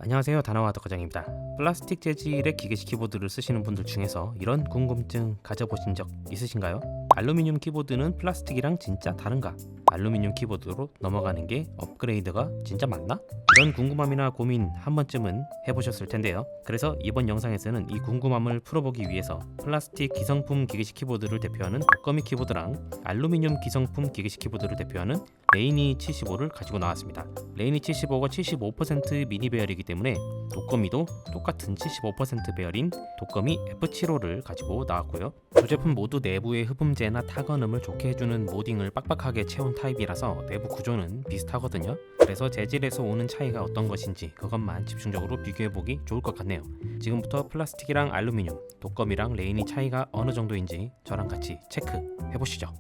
안녕하세요, 다나와 덕과장입니다. 플라스틱 재질의 기계식 키보드를 쓰시는 분들 중에서 이런 궁금증 가져보신 적 있으신가요? 알루미늄 키보드는 플라스틱이랑 진짜 다른가? 알루미늄 키보드로 넘어가는 게 업그레이드가 진짜 맞나? 이런 궁금함이나 고민 한 번쯤은 해보셨을 텐데요. 그래서 이번 영상에서는 이 궁금함을 풀어보기 위해서 플라스틱 기성품 기계식 키보드를 대표하는 독거미 키보드랑 알루미늄 기성품 기계식 키보드를 대표하는 레이니 75를 가지고 나왔습니다. 레이니 75가 75% 미니 배열이기 때문에 독거미도 똑같은 75% 배열인 독거미 F75를 가지고 나왔고요. 두 제품 모두 내부의 흡음재나 타건음을 좋게 해주는 모딩을 빡빡하게 채운 타입이라서 내부 구조는 비슷하거든요. 그래서 재질에서 오는 차이가 어떤 것인지 그것만 집중적으로 비교해보기 좋을 것 같네요. 지금부터 플라스틱이랑 알루미늄, 독거미랑 레인이 차이가 어느 정도인지 저랑 같이 체크해보시죠.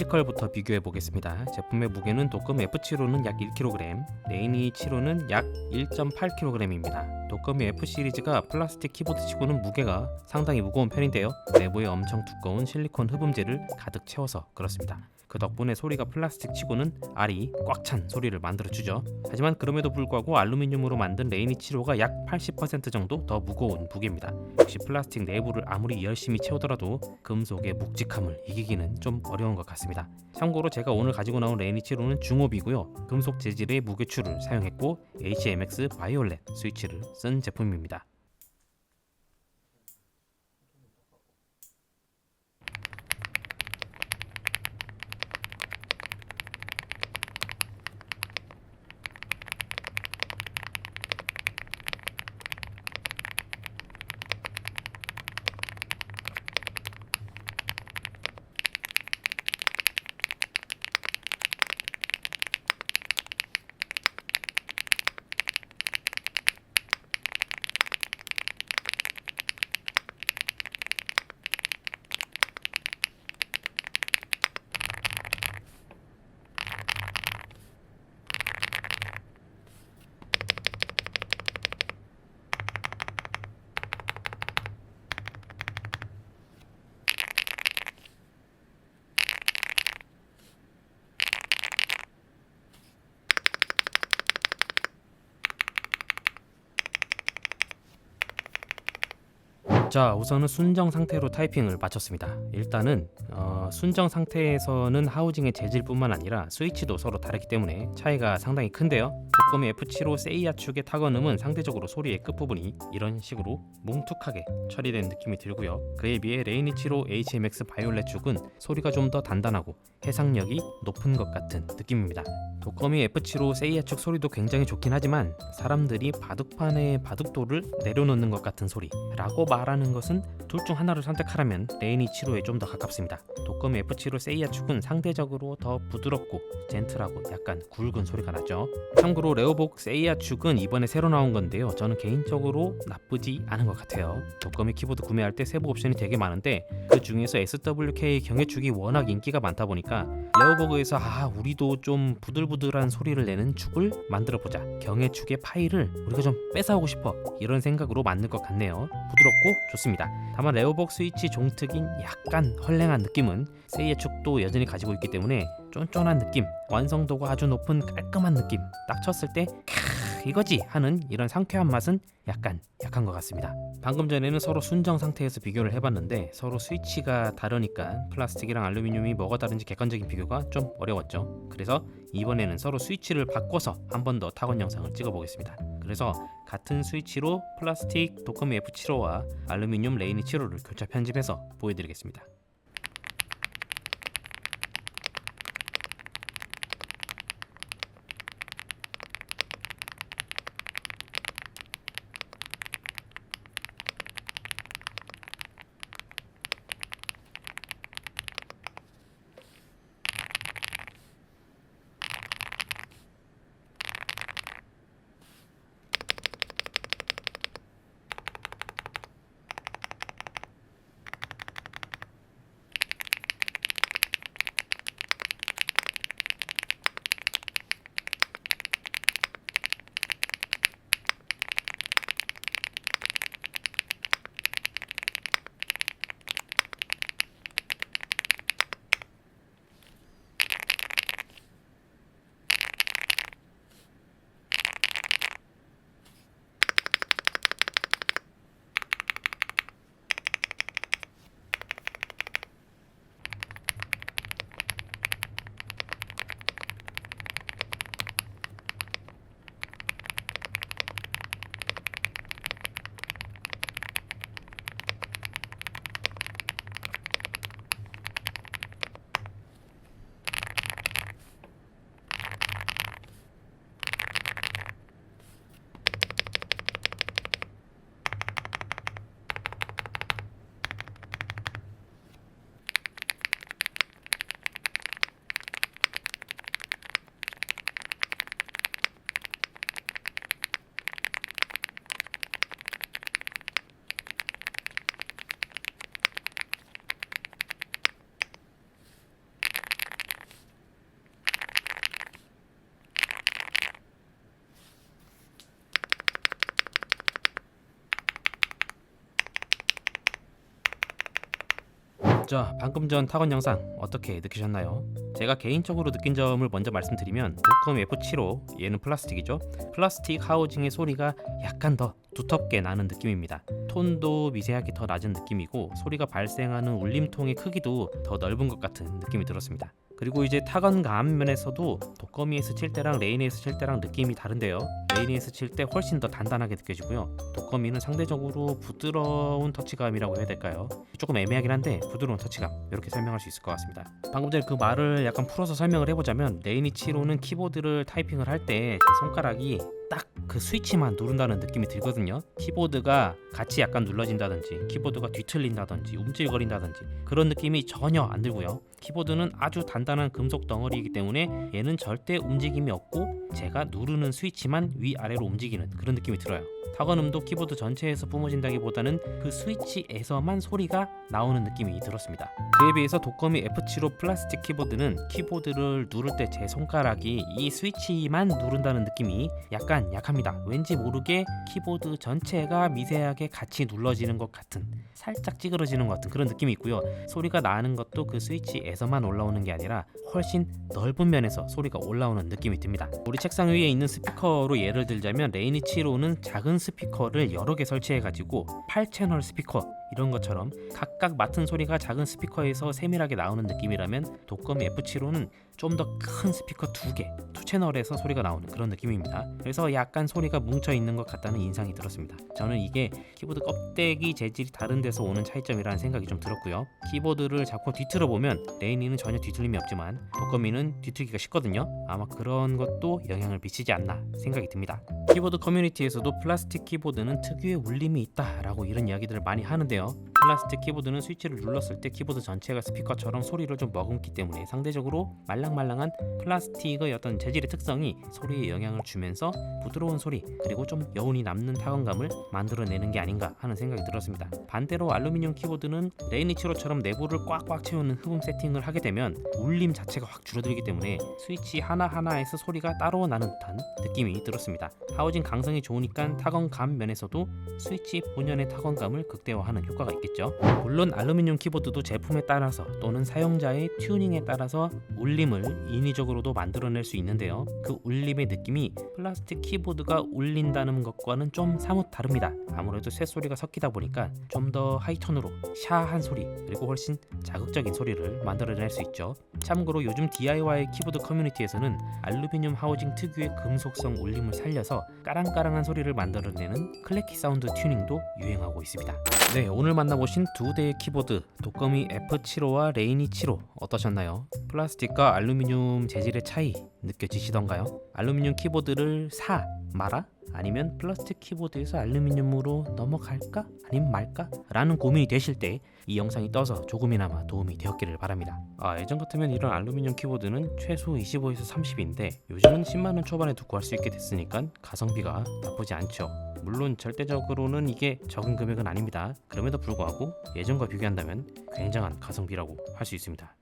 피지컬부터 비교해 보겠습니다. 제품의 무게는 독거미 F75는 약 1kg, 레이니 75는 약 1.8kg입니다. 독거미 F 시리즈가 플라스틱 키보드 치고는 무게가 상당히 무거운 편인데요. 내부에 엄청 두꺼운 실리콘 흡음재를 가득 채워서 그렇습니다. 그 덕분에 소리가 플라스틱 치고는 알이 꽉 찬 소리를 만들어주죠. 하지만 그럼에도 불구하고 알루미늄으로 만든 레이니 75가 약 80% 정도 더 무거운 무게입니다. 역시 플라스틱 내부를 아무리 열심히 채우더라도 금속의 묵직함을 이기기는 좀 어려운 것 같습니다. 참고로 제가 오늘 가지고 나온 레이니 75는 중업이고요. 금속 재질의 무게추를 사용했고 HMX 바이올렛 스위치를 쓴 제품입니다. 자, 우선은 순정 상태로 타이핑을 마쳤습니다. 일단은 순정 상태에서는 하우징의 재질뿐만 아니라 스위치도 서로 다르기 때문에 차이가 상당히 큰데요. 독거미 F75 세이아 축의 타건음은 상대적으로 소리의 끝부분이 이런 식으로 뭉툭하게 처리된 느낌이 들고요. 그에 비해 레이니 75 HMX 바이올렛 축은 소리가 좀 더 단단하고 해상력이 높은 것 같은 느낌입니다. 독거미 F75 세이아 축 소리도 굉장히 좋긴 하지만 사람들이 바둑판의 바둑돌을 내려놓는 것 같은 소리라고 말하는 것은 둘 중 하나를 선택하라면 레이니 75에 좀 더 가깝습니다. 독거미 F75 세이아 축은 상대적으로 더 부드럽고 젠틀하고 약간 굵은 소리가 나죠. 참고로 레오복 세이아 축은 이번에 새로 나온 건데요. 저는 개인적으로 나쁘지 않은 것 같아요. 독거미 키보드 구매할 때 세부 옵션이 되게 많은데 그 중에서 SWK 경해축이 워낙 인기가 많다 보니까 레오버그에서 우리도 좀 부들부들한 소리를 내는 축을 만들어보자, 경해축의 파일을 우리가 좀 뺏어오고 싶어, 이런 생각으로 만든 것 같네요. 부드럽고 좋습니다. 다만 레오버그 스위치 종특인 약간 헐랭한 느낌은 세이아 축도 여전히 가지고 있기 때문에 쫀쫀한 느낌, 완성도가 아주 높은 깔끔한 느낌, 딱 쳤을 때 이거지 하는 이런 상쾌한 맛은 약간 약한 것 같습니다. 방금 전에는 서로 순정 상태에서 비교를 해봤는데 서로 스위치가 다르니까 플라스틱이랑 알루미늄이 뭐가 다른지 객관적인 비교가 좀 어려웠죠. 그래서 이번에는 서로 스위치를 바꿔서 한 번 더 타건 영상을 찍어보겠습니다. 그래서 같은 스위치로 플라스틱 독거미 F75와 알루미늄 레이니 75를 교차 편집해서 보여드리겠습니다. 자, 방금 전 타건 영상 어떻게 느끼셨나요? 제가 개인적으로 느낀 점을 먼저 말씀드리면 도컴 F75, 얘는 플라스틱이죠. 플라스틱 하우징의 소리가 약간 더 두텁게 나는 느낌입니다. 톤도 미세하게 더 낮은 느낌이고 소리가 발생하는 울림통의 크기도 더 넓은 것 같은 느낌이 들었습니다. 그리고 이제 타건감 면에서도 도커미에서 칠 때랑 레이니에서 칠 때랑 느낌이 다른데요. 레이니에서 칠 때 훨씬 더 단단하게 느껴지고요. 도커미는 상대적으로 부드러운 터치감이라고 해야 될까요? 조금 애매하긴 한데 부드러운 터치감, 이렇게 설명할 수 있을 것 같습니다. 방금 전에 그 말을 약간 풀어서 설명을 해보자면, 레이니 7호는 키보드를 타이핑을 할 때 제 손가락이 딱 그 스위치만 누른다는 느낌이 들거든요. 키보드가 같이 약간 눌러진다든지 키보드가 뒤틀린다든지 움찔거린다든지 그런 느낌이 전혀 안 들고요. 키보드는 아주 단단한 금속 덩어리이기 때문에 얘는 절대 움직임이 없고 제가 누르는 스위치만 위아래로 움직이는 그런 느낌이 들어요. 타건음도 키보드 전체에서 뿜어진다기보다는 그 스위치에서만 소리가 나오는 느낌이 들었습니다. 그에 비해서 도커미 F75 플라스틱 키보드는 키보드를 누를 때 제 손가락이 이 스위치만 누른다는 느낌이 약간 약합니다. 왠지 모르게 키보드 전체가 미세하게 같이 눌러지는 것 같은, 살짝 찌그러지는 것 같은 그런 느낌이 있고요. 소리가 나는 것도 그 스위치에서만 올라오는 게 아니라 훨씬 넓은 면에서 소리가 올라오는 느낌이 듭니다. 우리 책상 위에 있는 스피커로 예를 들자면, 레이니 7호는 작은 스피커를 여러 개 설치해 가지고 8채널 스피커 이런 것처럼 각각 맡은 소리가 작은 스피커에서 세밀하게 나오는 느낌이라면, 도커미 F75는 좀 더 큰 스피커 2개, 2채널에서 소리가 나오는 그런 느낌입니다. 그래서 약간 소리가 뭉쳐 있는 것 같다는 인상이 들었습니다. 저는 이게 키보드 껍데기 재질이 다른 데서 오는 차이점이라는 생각이 좀 들었고요. 키보드를 자꾸 뒤틀어 보면 레이니는 전혀 뒤틀림이 없지만 도커미는 뒤틀기가 쉽거든요. 아마 그런 것도 영향을 미치지 않나 생각이 듭니다. 키보드 커뮤니티에서도 플라스틱 키보드는 특유의 울림이 있다라고 이런 이야기들을 많이 하는데요. 플라스틱 키보드는 스위치를 눌렀을 때 키보드 전체가 스피커처럼 소리를 좀 머금기 때문에 상대적으로 말랑말랑한 플라스틱의 어떤 재질의 특성이 소리에 영향을 주면서 부드러운 소리, 그리고 좀 여운이 남는 타건감을 만들어내는 게 아닌가 하는 생각이 들었습니다. 반대로 알루미늄 키보드는 레이니 7호처럼 내부를 꽉꽉 채우는 흡음 세팅을 하게 되면 울림 자체가 확 줄어들기 때문에 스위치 하나하나에서 소리가 따로 나는 듯한 느낌이 들었습니다. 하우징 강성이 좋으니까 타건감 면에서도 스위치 본연의 타건감을 극대화하는 효과가 있겠죠. 물론 알루미늄 키보드도 제품에 따라서 또는 사용자의 튜닝에 따라서 울림을 인위적으로도 만들어낼 수 있는데요. 그 울림의 느낌이 플라스틱 키보드가 울린다는 것과는 좀 사뭇 다릅니다. 아무래도 쇳소리가 섞이다 보니까 좀 더 하이톤으로 샤한 소리, 그리고 훨씬 자극적인 소리를 만들어낼 수 있죠. 참고로 요즘 DIY 키보드 커뮤니티에서는 알루미늄 하우징 특유의 금속성 울림을 살려서 까랑까랑한 소리를 만들어내는 클래키 사운드 튜닝도 유행하고 있습니다. 네, 오늘 만나보신 두 대의 키보드, 도커미 F75와 레이니 7호 어떠셨나요? 플라스틱과 알루미늄 재질의 차이 느껴지시던가요? 알루미늄 키보드를 사, 말아? 아니면 플라스틱 키보드에서 알루미늄으로 넘어갈까? 아니면 말까? 라는 고민이 되실 때 이 영상이 떠서 조금이나마 도움이 되었기를 바랍니다. 예전 같으면 이런 알루미늄 키보드는 최소 25에서 30인데 요즘은 10만원 초반에도 구할 수 있게 됐으니까 가성비가 나쁘지 않죠. 물론 절대적으로는 이게 적은 금액은 아닙니다. 그럼에도 불구하고 예전과 비교한다면 굉장한 가성비라고 할 수 있습니다.